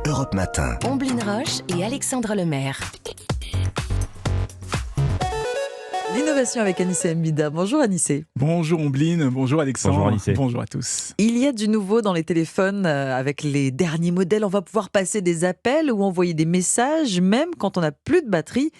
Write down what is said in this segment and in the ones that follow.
Europe Matin. Omblin Roche et Alexandre Lemaire. L'innovation avec Anissé Mbida. Bonjour Anissé. Bonjour Omblin, bonjour Alexandre. Bonjour Anissé. Bonjour à tous. Il y a du nouveau dans les téléphones avec les derniers modèles. On va pouvoir passer des appels ou envoyer des messages même quand on n'a plus de batterie.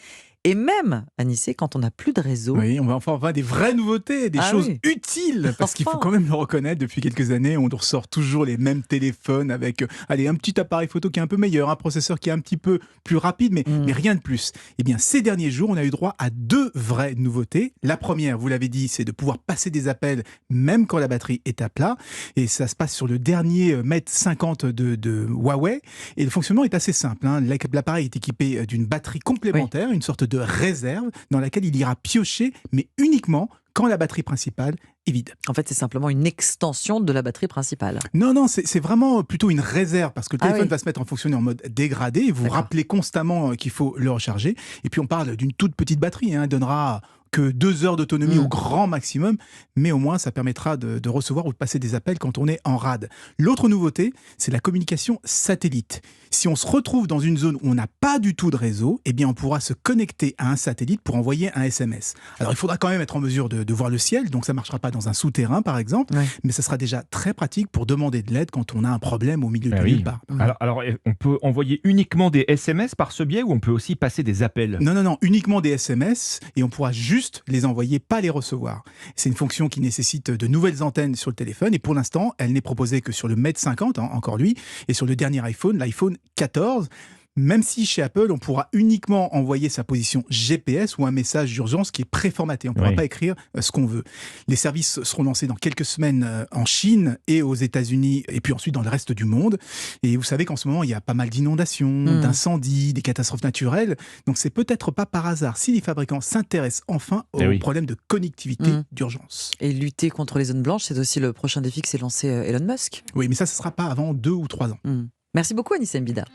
Et même, Anissé, quand on n'a plus de réseau. Oui, on va enfin avoir des vraies nouveautés, des choses utiles. Parce qu'il faut quand même le reconnaître, depuis quelques années, on ressort toujours les mêmes téléphones avec un petit appareil photo qui est un peu meilleur, un processeur qui est un petit peu plus rapide, mais rien de plus. Eh bien, ces derniers jours, on a eu droit à deux vraies nouveautés. La première, vous l'avez dit, c'est de pouvoir passer des appels même quand la batterie est à plat. Et ça se passe sur le dernier Mate 50 de Huawei. Et le fonctionnement est assez simple. L'appareil est équipé d'une batterie complémentaire, une sorte de réserve dans laquelle il ira piocher, mais uniquement quand la batterie principale est vide. En fait, c'est simplement une extension de la batterie principale. Non, c'est vraiment plutôt une réserve, parce que le téléphone va se mettre en fonctionner en mode dégradé, et vous rappelez constamment qu'il faut le recharger. Et puis on parle d'une toute petite batterie, elle donnera que 2 heures d'autonomie au grand maximum, mais au moins ça permettra de recevoir ou de passer des appels quand on est en rade. L'autre nouveauté, c'est la communication satellite. Si on se retrouve dans une zone où on n'a pas du tout de réseau, eh bien on pourra se connecter à un satellite pour envoyer un SMS. Alors il faudra quand même être en mesure de voir le ciel, donc ça ne marchera pas dans un souterrain par exemple, mais ça sera déjà très pratique pour demander de l'aide quand on a un problème au milieu de nulle part. Alors, on peut envoyer uniquement des SMS par ce biais ou on peut aussi passer des appels ? Non, uniquement des SMS, et on pourra juste les envoyer, pas les recevoir. C'est une fonction qui nécessite de nouvelles antennes sur le téléphone, et pour l'instant, elle n'est proposée que sur le Mate 50, encore lui, et sur le dernier iPhone, l'iPhone 14. Même si chez Apple, on pourra uniquement envoyer sa position GPS ou un message d'urgence qui est préformaté. On ne pourra pas écrire ce qu'on veut. Les services seront lancés dans quelques semaines en Chine et aux États-Unis, et puis ensuite dans le reste du monde. Et vous savez qu'en ce moment, il y a pas mal d'inondations, d'incendies, des catastrophes naturelles. Donc c'est peut-être pas par hasard si les fabricants s'intéressent enfin aux problèmes de connectivité d'urgence. Et lutter contre les zones blanches, c'est aussi le prochain défi que s'est lancé Elon Musk. Oui, mais ça ne sera pas avant 2 ou 3 ans. Merci beaucoup Anissé Mbida.